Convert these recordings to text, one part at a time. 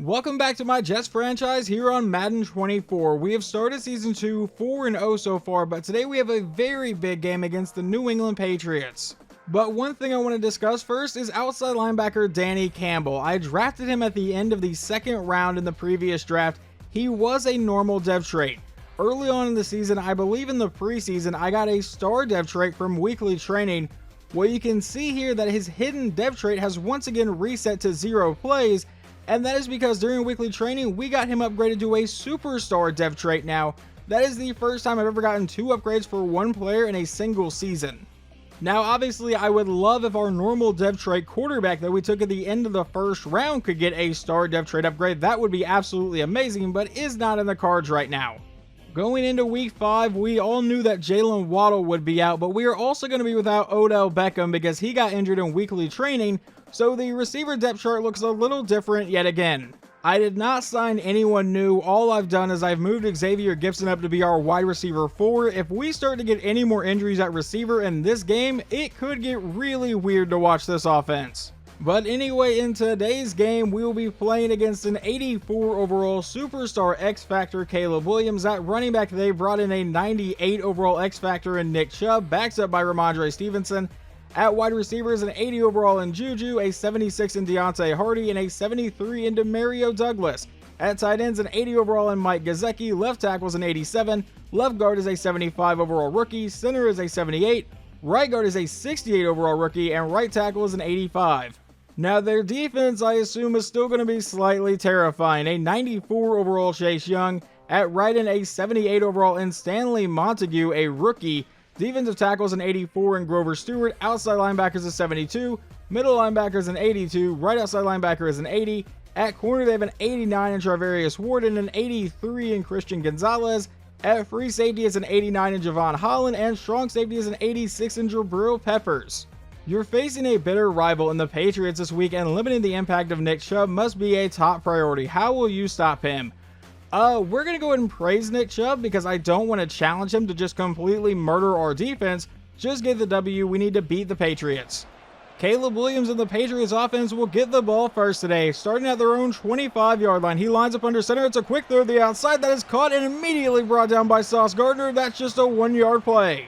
Welcome back to my Jets franchise here on Madden 24. We have started Season 2 4-0 so far, but today we have a very big game against the New England Patriots. But one thing I want to discuss first is outside linebacker Danny Campbell. I drafted him at the end of the second round in the previous draft. He was a normal dev trait. Early on in the season, I believe in the preseason, I got a star dev trait from weekly training. Well, you can see here that his hidden dev trait has once again reset to 0 plays, and that is because during weekly training, we got him upgraded to a superstar dev trait now. That is the first time I've ever gotten 2 upgrades for one player in a single season. Now, obviously, I would love if our normal dev trait quarterback that we took at the end of the first round could get a star dev trait upgrade. That would be absolutely amazing, but is not in the cards right now. Going into week 5, we all knew that Jalen Waddle would be out, but we are also going to be without Odell Beckham because he got injured in weekly training, so the receiver depth chart looks a little different yet again. I did not sign anyone new. All I've done is I've moved Xavier Gipson up to be our wide receiver 4. If we start to get any more injuries at receiver in this game, it could get really weird to watch this offense. But anyway, in today's game, we will be playing against an 84 overall superstar X Factor Caleb Williams. At running back, they brought in a 98 overall X Factor in Nick Chubb, backed up by Ramondre Stevenson. At wide receivers, an 80 overall in Juju, a 76 in Deontay Hardy, and a 73 in Demario Douglas. At tight ends, an 80 overall in Mike Gesicki, left tackle is an 87, left guard is a 75 overall rookie, center is a 78, right guard is a 68 overall rookie, and right tackle is an 85. Now their defense, I assume, is still going to be slightly terrifying. A 94 overall Chase Young, at right end a 78 overall in Stanley Montague, a rookie. Defensive tackles an 84 in Grover Stewart, outside linebackers a 72, middle linebackers an 82, right outside linebacker is an 80. At corner they have an 89 in Charvarius Ward and an 83 in Christian Gonzalez. At free safety is an 89 in Javon Holland, and strong safety is an 86 in Jabril Peppers. You're facing a bitter rival in the Patriots this week, and limiting the impact of Nick Chubb must be a top priority. How will you stop him? We're going to go ahead and praise Nick Chubb because I don't want to challenge him to just completely murder our defense. Just get the W. We need to beat the Patriots. Caleb Williams and the Patriots offense will get the ball first today. Starting at their own 25-yard line. He lines up under center. It's a quick throw to the outside that is caught and immediately brought down by Sauce Gardner. That's just a 1-yard play.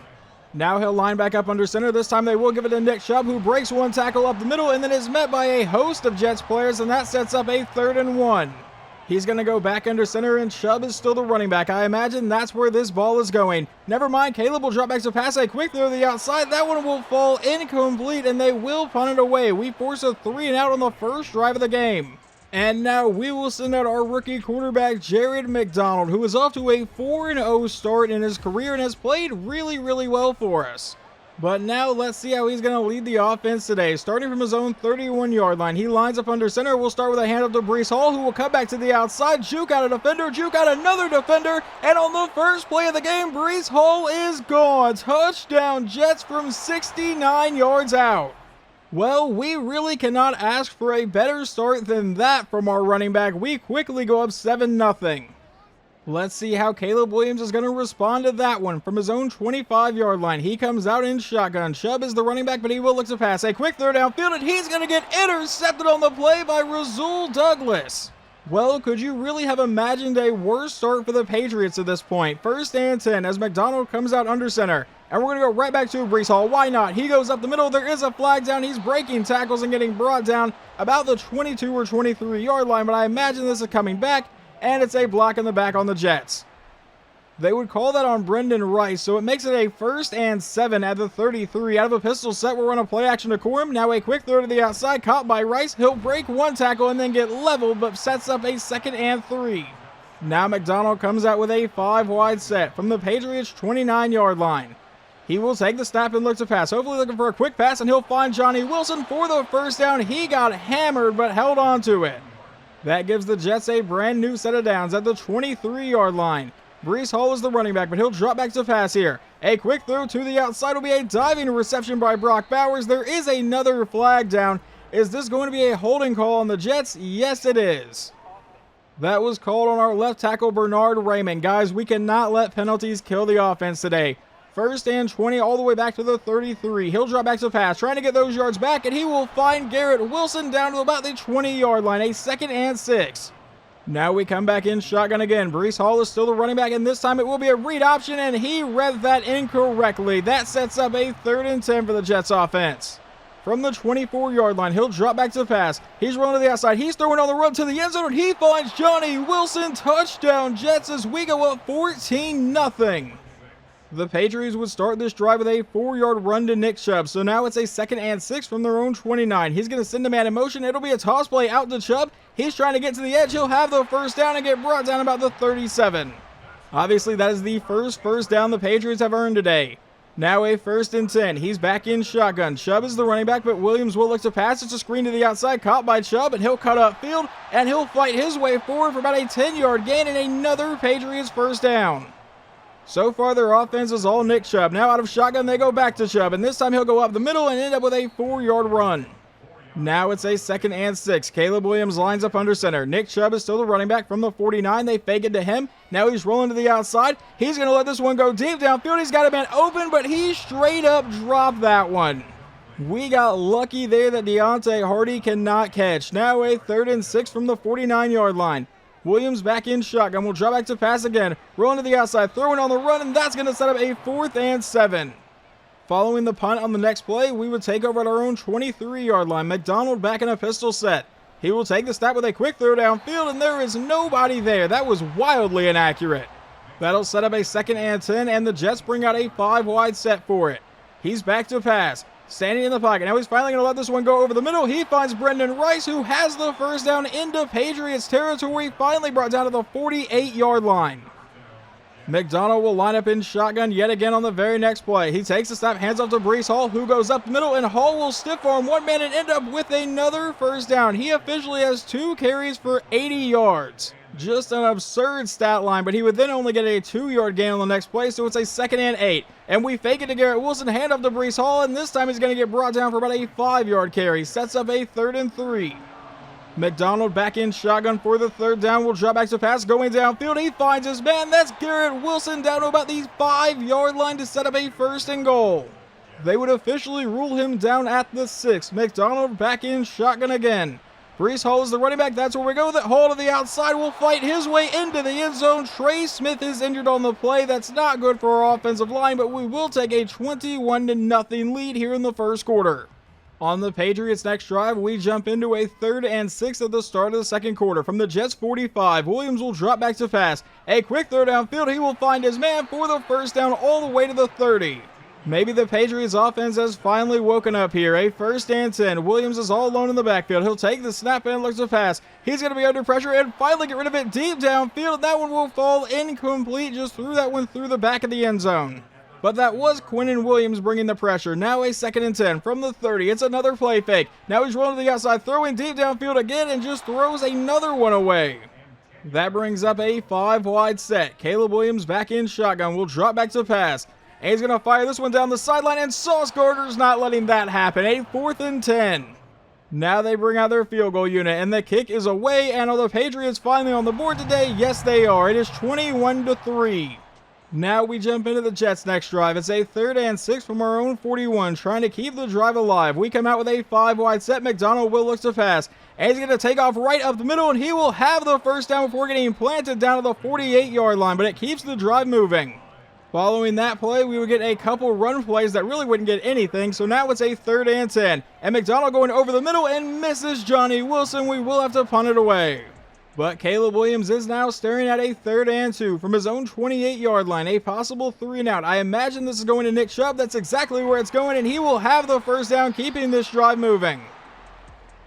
Now he'll line back up under center. This time they will give it to Nick Chubb, who breaks one tackle up the middle and then is met by a host of Jets players, and that sets up a 3rd and 1. He's going to go back under center, and Chubb is still the running back. I imagine that's where this ball is going. Never mind, Caleb will drop back to pass. A quick throw to the outside. That one will fall incomplete, and they will punt it away. We force a 3-and-out on the first drive of the game. And now we will send out our rookie quarterback, Jared McDonald, who is off to a 4-0 start in his career and has played really well for us. But now let's see how he's going to lead the offense today. Starting from his own 31-yard line, he lines up under center. We'll start with a handoff to Breece Hall, who will cut back to the outside, juke out a defender, juke out another defender, and on the first play of the game, Breece Hall is gone. Touchdown Jets from 69 yards out. Well, we really cannot ask for a better start than that from our running back. We quickly go up 7-0. Let's see how Caleb Williams is going to respond to that one. From his own 25-yard line, he comes out in shotgun. Chubb is the running back, but he will look to pass. A quick throw downfield, and he's going to get intercepted on the play by Rasul Douglas. Well, could you really have imagined a worse start for the Patriots at this point? 1st and 10 as McDonald comes out under center. And we're going to go right back to Breece Hall. Why not? He goes up the middle. There is a flag down. He's breaking tackles and getting brought down about the 22 or 23-yard line, but I imagine this is coming back. And it's a block in the back on the Jets. They would call that on Brendan Rice, so it makes it a 1st and 7 at the 33. Out of a pistol set, we're on a play action to Corum. Now a quick throw to the outside, caught by Rice. He'll break one tackle and then get leveled, but sets up a 2nd and 3. Now McDonald comes out with a 5-wide set from the Patriots' 29-yard line. He will take the snap and look to pass, hopefully looking for a quick pass, and he'll find Johnny Wilson for the first down. He got hammered, but held on to it. That gives the Jets a brand new set of downs at the 23-yard line. Breece Hall is the running back, but he'll drop back to pass here. A quick throw to the outside will be a diving reception by Brock Bowers. There is another flag down. Is this going to be a holding call on the Jets? Yes, it is. That was called on our left tackle, Bernard Raymond. Guys, we cannot let penalties kill the offense today. 1st and 20 all the way back to the 33. He'll drop back to pass, trying to get those yards back, and he will find Garrett Wilson down to about the 20-yard line. A 2nd and 6. Now we come back in shotgun again. Breece Hall is still the running back, and this time it will be a read option, and he read that incorrectly. That sets up a 3rd and 10 for the Jets offense. From the 24-yard line, he'll drop back to the pass. He's running to the outside. He's throwing on the run to the end zone, and he finds Johnny Wilson. Touchdown, Jets, as we go up 14-0. The Patriots would start this drive with a 4-yard run to Nick Chubb. So now it's a 2nd and 6 from their own 29. He's going to send a man in motion. It'll be a toss play out to Chubb. He's trying to get to the edge. He'll have the first down and get brought down about the 37. Obviously, that is the first down the Patriots have earned today. Now a 1st and 10. He's back in shotgun. Chubb is the running back, but Williams will look to pass. It's a screen to the outside, caught by Chubb, and he'll cut upfield, and he'll fight his way forward for about a 10-yard gain and another Patriots first down. So far, their offense is all Nick Chubb. Now out of shotgun, they go back to Chubb, and this time he'll go up the middle and end up with a 4-yard run. Now it's a 2nd and 6. Caleb Williams lines up under center. Nick Chubb is still the running back from the 49. They fake it to him. Now he's rolling to the outside. He's going to let this one go deep downfield. He's got a man open, but he straight up dropped that one. We got lucky there that Deontay Hardy cannot catch. Now a 3rd and 6 from the 49-yard line. Williams back in shotgun. Will drop back to pass again. Rolling to the outside. Throwing on the run, and that's going to set up a 4th and 7. Following the punt on the next play, we would take over at our own 23-yard line. McDonald back in a pistol set. He will take the snap with a quick throw downfield, and there is nobody there. That was wildly inaccurate. That'll set up a 2nd and 10, and the Jets bring out a 5-wide set for it. He's back to pass. Standing in the pocket. Now he's finally going to let this one go over the middle. He finds Brendan Rice, who has the first down into Patriots territory, finally brought down to the 48-yard line. McDonald will line up in shotgun yet again on the very next play. He takes the snap, hands off to Breece Hall, who goes up the middle, and Hall will stiff arm one man and end up with another first down. He officially has 2 carries for 80 yards. Just an absurd stat line, but he would then only get a 2-yard gain on the next play, so it's a 2nd and 8. And we fake it to Garrett Wilson, hand off to Breece Hall, and this time he's going to get brought down for about a 5-yard carry. Sets up a 3rd and 3. McDonald back in shotgun for the 3rd down. Will drop back to pass, going downfield. He finds his man. That's Garrett Wilson down to about the 5-yard line to set up a 1st and goal. They would officially rule him down at the 6. McDonald back in shotgun again. Breece Hall is the running back. That's where we go with it. Hall to the outside will fight his way into the end zone. Trey Smith is injured on the play. That's not good for our offensive line, but we will take a 21-0 lead here in the first quarter. On the Patriots' next drive, we jump into a 3rd and 6 at the start of the second quarter. From the Jets' 45, Williams will drop back to pass. A quick throw downfield. He will find his man for the first down all the way to the 30. Maybe the Patriots offense has finally woken up here. A 1st and 10. Williams is all alone in the backfield. He'll take the snap and looks to pass. He's going to be under pressure and finally get rid of it deep downfield. That one will fall incomplete. Just threw that one through the back of the end zone. But that was Quinnen Williams bringing the pressure. Now a 2nd and 10 from the 30. It's another play fake. Now he's rolling to the outside, throwing deep downfield again, and just throws another one away. That brings up a 5-wide set. Caleb Williams back in shotgun. Will drop back to pass. And he's going to fire this one down the sideline, and Sauce Gardner's not letting that happen. A 4th and 10. Now they bring out their field goal unit, and the kick is away. And are the Patriots finally on the board today? Yes, they are. It is 21-3. Now we jump into the Jets' next drive. It's a 3rd and 6 from our own 41, trying to keep the drive alive. We come out with a 5-wide set. McDonald will look to pass, and he's going to take off right up the middle, and he will have the first down before getting planted down to the 48-yard line, but it keeps the drive moving. Following that play, we would get a couple run plays that really wouldn't get anything, so now it's a 3rd and 10. And McDonald going over the middle and misses Johnny Wilson. We will have to punt it away. But Caleb Williams is now staring at a 3rd and 2 from his own 28-yard line, a possible 3-and-out. I imagine this is going to Nick Chubb. That's exactly where it's going, and he will have the first down, keeping this drive moving.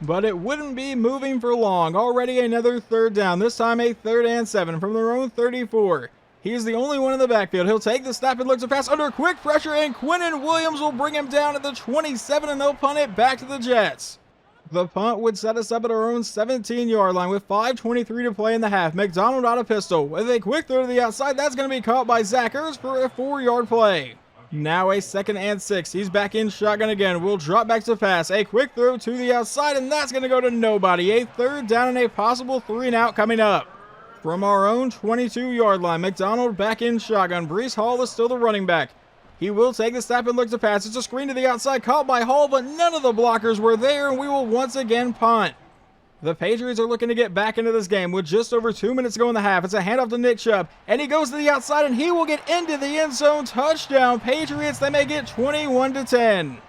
But it wouldn't be moving for long. Already another 3rd down, this time a 3rd and 7 from their own 34. He's the only one in the backfield. He'll take the snap and look to pass under quick pressure, and Quinnen Williams will bring him down at the 27, and they'll punt it back to the Jets. The punt would set us up at our own 17-yard line with 5:23 to play in the half. McDonald out of pistol. With a quick throw to the outside, that's going to be caught by Zach Ertz for a 4-yard play. Now a 2nd and 6. He's back in shotgun again. Will drop back to pass. A quick throw to the outside, and that's going to go to nobody. A 3rd down and a possible 3-and-out coming up. From our own 22-yard line, McDonald back in shotgun. Breece Hall is still the running back. He will take the snap and look to pass. It's a screen to the outside, caught by Hall, but none of the blockers were there, and we will once again punt. The Patriots are looking to get back into this game with just over 2 minutes to go in the half. It's a handoff to Nick Chubb, and he goes to the outside, and he will get into the end zone. Touchdown, Patriots. They make it 21-10.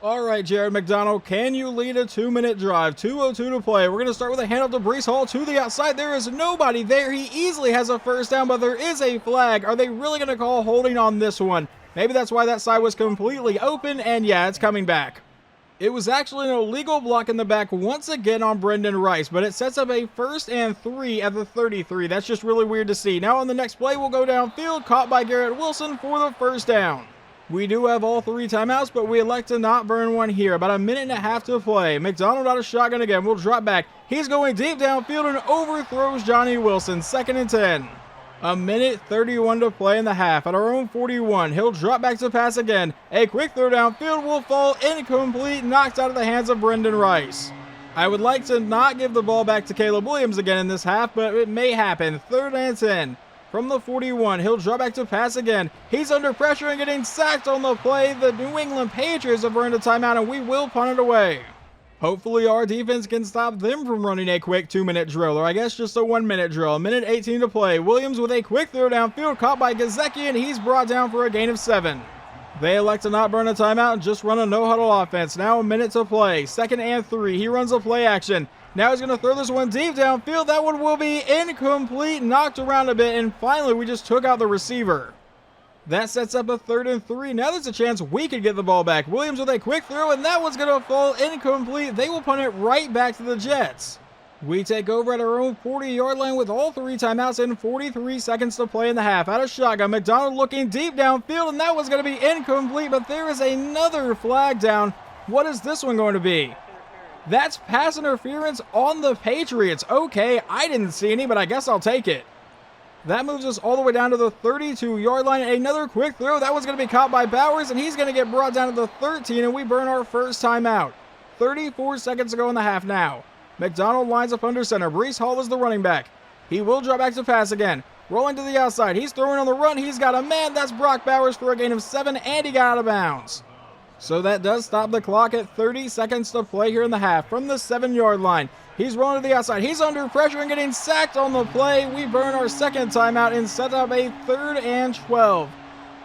All right, Jared McDonald, can you lead a 2-minute drive? 2:02 to play. We're going to start with a handoff to Breece Hall to the outside. There is nobody there. He easily has a first down, but there is a flag. Are they really going to call holding on this one? Maybe that's why that side was completely open, and yeah, it's coming back. It was actually an illegal block in the back once again on Brendan Rice, but it sets up a 1st and 3 at the 33. That's just really weird to see. Now on the next play, we'll go downfield, caught by Garrett Wilson for the first down. We do have all 3 timeouts, but we elect to not burn one here. About a minute and a half to play. McDonald out of shotgun again. We'll drop back. He's going deep downfield and overthrows Johnny Wilson. 2nd and 10. A minute 31 to play in the half. At our own 41, he'll drop back to pass again. A quick throw downfield will fall incomplete, knocked out of the hands of Brendan Rice. I would like to not give the ball back to Caleb Williams again in this half, but it may happen. 3rd and 10. From the 41, he'll drop back to pass again. He's under pressure and getting sacked on the play. The New England Patriots have earned a timeout, and we will punt it away. Hopefully our defense can stop them from running a quick 2-minute drill, or I guess just a 1-minute drill. A minute 18 to play. Williams with a quick throw downfield, caught by Gesicki, and he's brought down for a gain of 7. They elect to not burn a timeout and just run a no-huddle offense. Now a minute to play. 2nd and 3. He runs a play action. Now he's going to throw this one deep downfield. That one will be incomplete, knocked around a bit, and finally we just took out the receiver. That sets up a 3rd and 3. Now there's a chance we could get the ball back. Williams with a quick throw, and that one's going to fall incomplete. They will punt it right back to the Jets. We take over at our own 40-yard line with all 3 timeouts and 43 seconds to play in the half. Out of shotgun, McDonald looking deep downfield, and that was going to be incomplete, but there is another flag down. What is this one going to be? That's pass interference on the Patriots. Okay, I didn't see any, but I guess I'll take it. That moves us all the way down to the 32-yard line. Another quick throw. That was going to be caught by Bowers, and he's going to get brought down to the 13, and we burn our first timeout. 34 seconds to go in the half now. McDonald lines up under center. Breece Hall is the running back. He will drop back to pass again. Rolling to the outside. He's throwing on the run. He's got a man. That's Brock Bowers for a gain of 7, and he got out of bounds. So that does stop the clock at 30 seconds to play here in the half. From the 7-yard line, he's rolling to the outside. He's under pressure and getting sacked on the play. We burn our second timeout and set up a 3rd and 12.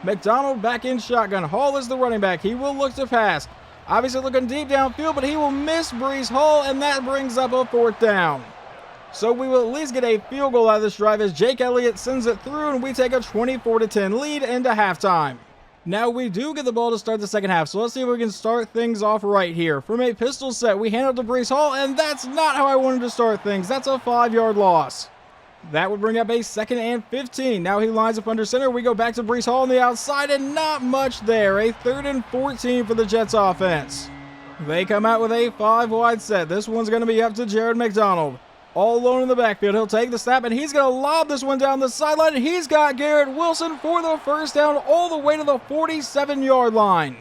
McDonald back in shotgun. Hall is the running back. He will look to pass. Obviously looking deep downfield, but he will miss Breece Hall, and that brings up a 4th down. So we will at least get a field goal out of this drive as Jake Elliott sends it through, and we take a 24-10 lead into halftime. Now we do get the ball to start the second half, so let's see if we can start things off right here. From a pistol set, we hand it to Breece Hall, and that's not how I wanted to start things. That's a 5-yard loss. That would bring up a 2nd and 15. Now he lines up under center. We go back to Breece Hall on the outside, and not much there. A 3rd and 14 for the Jets offense. They come out with a 5-wide set. This one's going to be up to Jared McDonald. All alone in the backfield. He'll take the snap, and he's going to lob this one down the sideline. And he's got Garrett Wilson for the first down all the way to the 47-yard line.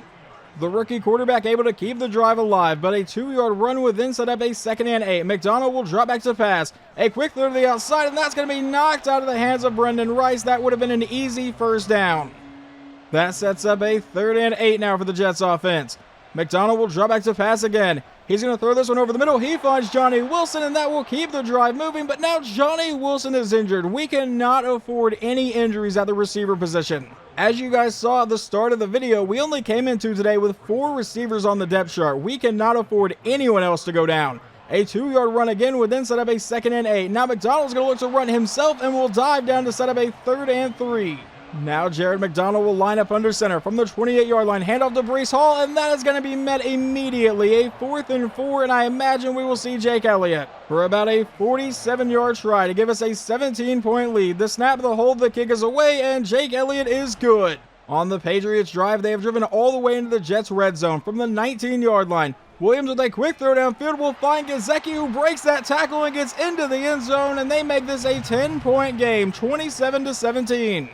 The rookie quarterback able to keep the drive alive, but a 2-yard run would then set up a 2nd and 8. McDonald will drop back to pass. A quick throw to the outside, and that's going to be knocked out of the hands of Brendan Rice. That would have been an easy first down. That sets up a 3rd and 8 now for the Jets offense. McDonald will drop back to pass again. He's going to throw this one over the middle. He finds Johnny Wilson, and that will keep the drive moving. But now Johnny Wilson is injured. We cannot afford any injuries at the receiver position. As you guys saw at the start of the video, we only came into today with 4 receivers on the depth chart. We cannot afford anyone else to go down. A 2-yard run again would then set up a 2nd and 8. Now McDonald's going to look to run himself and will dive down to set up a 3rd and 3. Now Jared McDonald will line up under center from the 28-yard line. Handoff to Breece Hall, and that is going to be met immediately. A 4th and 4, and I imagine we will see Jake Elliott for about a 47-yard try to give us a 17-point lead. The snap, the hold, the kick is away, and Jake Elliott is good. On the Patriots drive, they have driven all the way into the Jets' red zone from the 19-yard line. Williams with a quick throw downfield will find Gesicki, who breaks that tackle and gets into the end zone, and they make this a 10-point game, 27-17.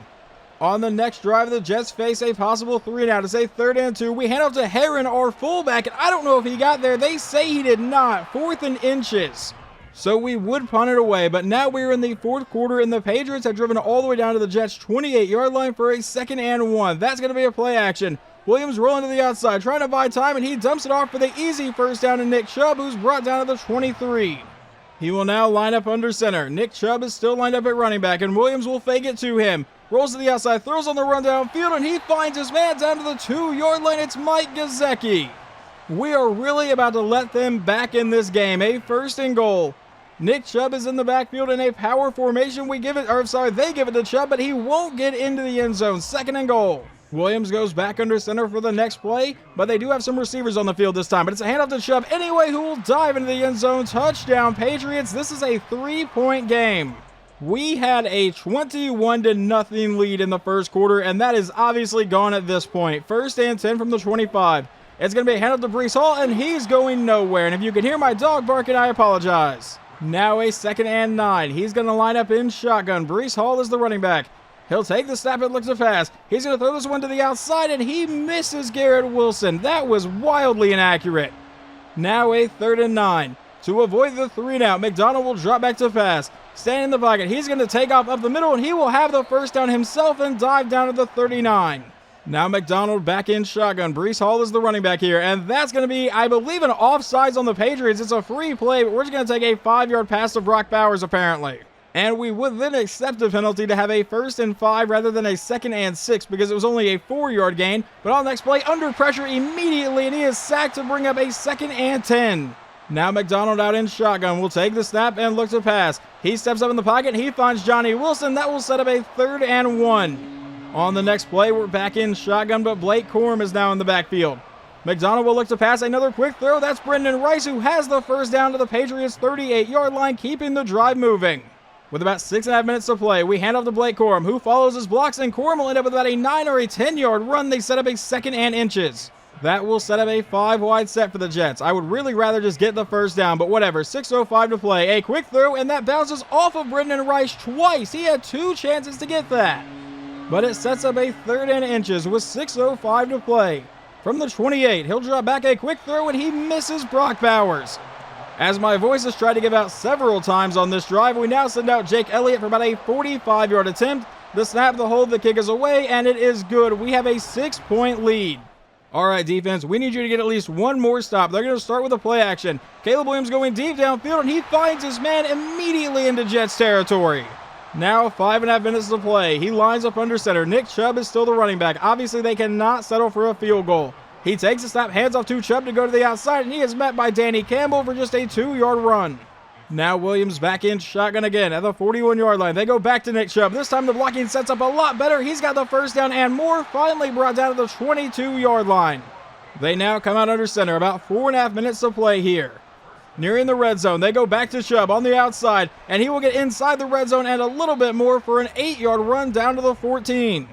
On the next drive, the Jets face a possible 3-and-out. It's a 3rd and 2. We hand off to Heron, our fullback, and I don't know if he got there. They say he did not. 4th and inches. So we would punt it away, but now we're in the 4th quarter, and the Patriots have driven all the way down to the Jets' 28-yard line for a 2nd and 1. That's going to be a play action. Williams rolling to the outside, trying to buy time, and he dumps it off for the easy first down to Nick Chubb, who's brought down to the 23. He will now line up under center. Nick Chubb is still lined up at running back, and Williams will fake it to him. Rolls to the outside, throws on the run downfield, and he finds his man down to the 2-yard line. It's Mike Gesicki. We are really about to let them back in this game. A 1st and goal. Nick Chubb is in the backfield in a power formation. They give it to Chubb, but he won't get into the end zone. 2nd and goal. Williams goes back under center for the next play, but they do have some receivers on the field this time. But it's a handoff to Chubb anyway, who will dive into the end zone. Touchdown, Patriots. This is a 3-point game. We had a 21-0 lead in the first quarter, and that is obviously gone at this point. 1st and 10 from the 25. It's going to be a handoff to Breece Hall, and he's going nowhere. And if you can hear my dog barking, I apologize. Now a 2nd and 9. He's going to line up in shotgun. Breece Hall is the running back. He'll take the snap and look to pass. He's going to throw this one to the outside, and he misses Garrett Wilson. That was wildly inaccurate. Now a 3rd and 9. To avoid the 3-and-out, McDonald will drop back to pass. Stand in the pocket. He's going to take off up the middle, and he will have the 1st down himself and dive down to the 39. Now McDonald back in shotgun. Breece Hall is the running back here, and that's going to be, I believe, an offsides on the Patriots. It's a free play, but we're just going to take a 5-yard pass to Brock Bowers, apparently. And we would then accept a penalty to have a 1st and 5 rather than a 2nd and 6 because it was only a 4-yard gain. But on the next play, under pressure immediately, and he is sacked to bring up a 2nd and 10. Now McDonald out in shotgun will take the snap and look to pass. He steps up in the pocket. He finds Johnny Wilson. That will set up a 3rd and 1. On the next play, we're back in shotgun, but Blake Corum is now in the backfield. McDonald will look to pass. Another quick throw. That's Brendan Rice, who has the 1st down to the Patriots' 38-yard line, keeping the drive moving. With about 6.5 minutes to play, we hand off to Blake Corum, who follows his blocks, and Corum will end up with about a 9 or a 10-yard run. They set up a 2nd and inches. That will set up a 5-wide set for the Jets. I would really rather just get the 1st down, but whatever. 6:05 to play. A quick throw, and that bounces off of Brendan Rice twice. He had 2 chances to get that. But it sets up a 3rd and inches with 6:05 to play. From the 28, he'll drop back a quick throw, and he misses Brock Bowers. As my voice has tried to give out several times on this drive, we now send out Jake Elliott for about a 45-yard attempt. The snap, the hold, the kick is away, and it is good. We have a 6-point lead. All right, defense, we need you to get at least one more stop. They're going to start with a play action. Caleb Williams going deep downfield, and he finds his man immediately into Jets territory. Now 5.5 minutes to play. He lines up under center. Nick Chubb is still the running back. Obviously, they cannot settle for a field goal. He takes a snap, hands off to Chubb to go to the outside, and he is met by Danny Campbell for just a 2-yard run. Now Williams back in shotgun again at the 41-yard line. They go back to Nick Chubb. This time the blocking sets up a lot better. He's got the 1st down and more, finally brought down to the 22-yard line. They now come out under center. About 4.5 minutes to play here. Nearing the red zone, they go back to Chubb on the outside, and he will get inside the red zone and a little bit more for an 8-yard run down to the 14.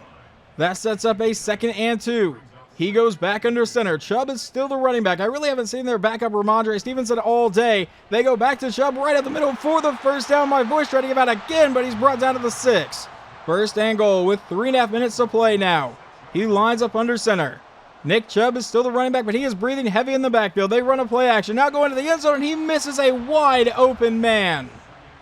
That sets up a 2nd and 2. He goes back under center. Chubb is still the running back. I really haven't seen their backup Ramondre Stevenson all day. They go back to Chubb right at the middle for the 1st down. My voice tried to give out again, but he's brought down to the 6. 1st and goal with 3.5 minutes to play now. He lines up under center. Nick Chubb is still the running back, but he is breathing heavy in the backfield. They run a play action. Now going to the end zone, and he misses a wide open man.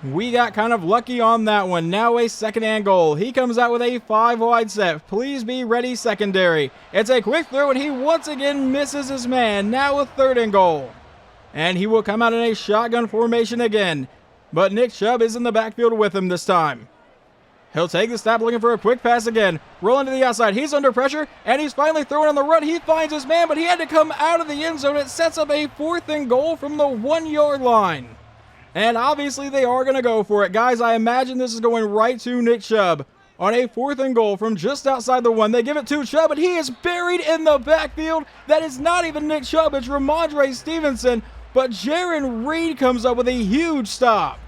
We got kind of lucky on that one. Now a 2nd and goal. He comes out with a 5-wide set. Please be ready, secondary. It's a quick throw, and he once again misses his man. Now a 3rd and goal. And he will come out in a shotgun formation again. But Nick Chubb is in the backfield with him this time. He'll take the snap looking for a quick pass again. Rolling to the outside. He's under pressure, and he's finally throwing on the run. He finds his man, but he had to come out of the end zone. It sets up a 4th and goal from the 1-yard line. And obviously they are going to go for it. Guys, I imagine this is going right to Nick Chubb. On a 4th and goal from just outside the 1, they give it to Chubb, but he is buried in the backfield. That is not even Nick Chubb, it's Ramondre Stevenson. But Jaron Reed comes up with a huge stop.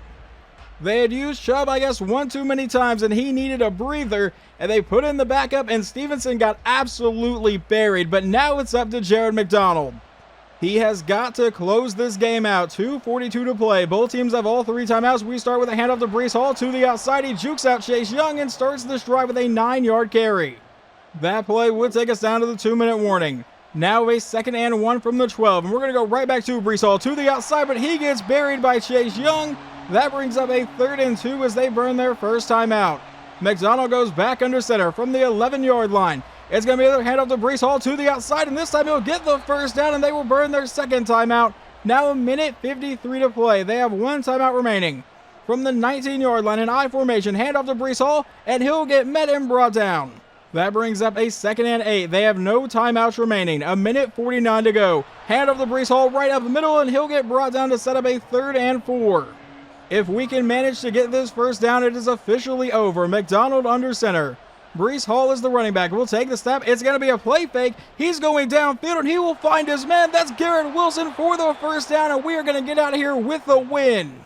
They had used Chubb, I guess, one too many times, and he needed a breather. And they put in the backup, and Stevenson got absolutely buried. But now it's up to Jared McDonald. He has got to close this game out. 2:42 to play. Both teams have all 3 timeouts. We start with a handoff to Breece Hall to the outside. He jukes out Chase Young and starts this drive with a 9-yard carry. That play would take us down to the 2-minute warning. Now a 2nd and 1 from the 12. And we're going to go right back to Breece Hall to the outside, but he gets buried by Chase Young. That brings up a 3rd and 2 as they burn their first timeout. McDonald goes back under center from the 11-yard line. It's going to be another handoff to Breece Hall to the outside, and this time he'll get the 1st down, and they will burn their 2nd timeout Now a minute 53 to play. They have one timeout remaining. From the 19-yard line in I formation, handoff to Breece Hall, and he'll get met and brought down. That brings up a 2nd and 8. They have no timeouts remaining. A minute 49 to go. Handoff to Breece Hall right up the middle, and he'll get brought down to set up a 3rd and 4. If we can manage to get this first down, it is officially over. McDonald under center. Breece Hall is the running back. We'll take the snap. It's going to be a play fake. He's going downfield, and he will find his man. That's Garrett Wilson for the first down, and we are going to get out of here with the win.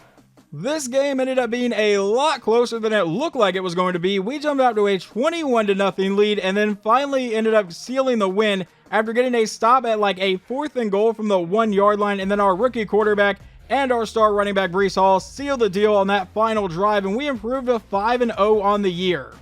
This game ended up being a lot closer than it looked like it was going to be. We jumped out to a 21-0 lead and then finally ended up sealing the win after getting a stop at like a 4th and goal from the 1-yard line, and then our rookie quarterback and our star running back Breece Hall sealed the deal on that final drive, and we improved to 5-0 on the year.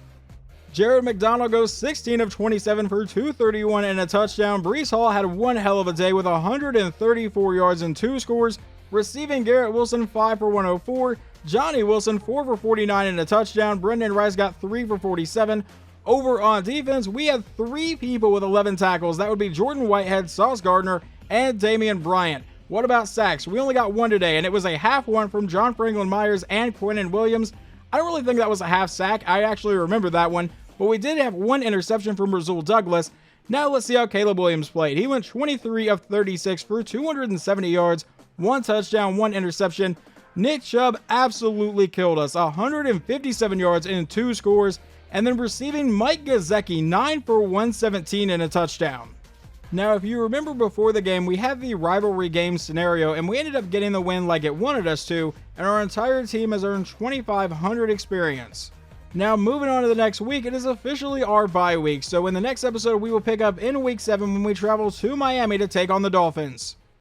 Jared McDonald goes 16 of 27 for 231 and a touchdown. Breece Hall had one hell of a day with 134 yards and 2 scores. Receiving, Garrett Wilson 5 for 104, Johnny Wilson 4 for 49 and a touchdown. Brendan Rice got 3 for 47. Over on defense, we had 3 people with 11 tackles. That would be Jordan Whitehead, Sauce Gardner, and Damian Bryant. What about sacks? We only got 1 today, and it was a half one from John Franklin Myers and Quentin Williams. I don't really think that was a half sack. I actually remember that one, but we did have 1 interception from Rasul Douglas. Now let's see how Caleb Williams played. He went 23 of 36 for 270 yards, 1 touchdown, 1 interception. Nick Chubb absolutely killed us. 157 yards and 2 scores. And then receiving, Mike Gesicki 9 for 117 and a touchdown. Now, if you remember before the game, we had the rivalry game scenario, and we ended up getting the win like it wanted us to, and our entire team has earned 2,500 experience. Now, moving on to the next week, it is officially our bye week, so in the next episode, we will pick up in Week 7 when we travel to Miami to take on the Dolphins.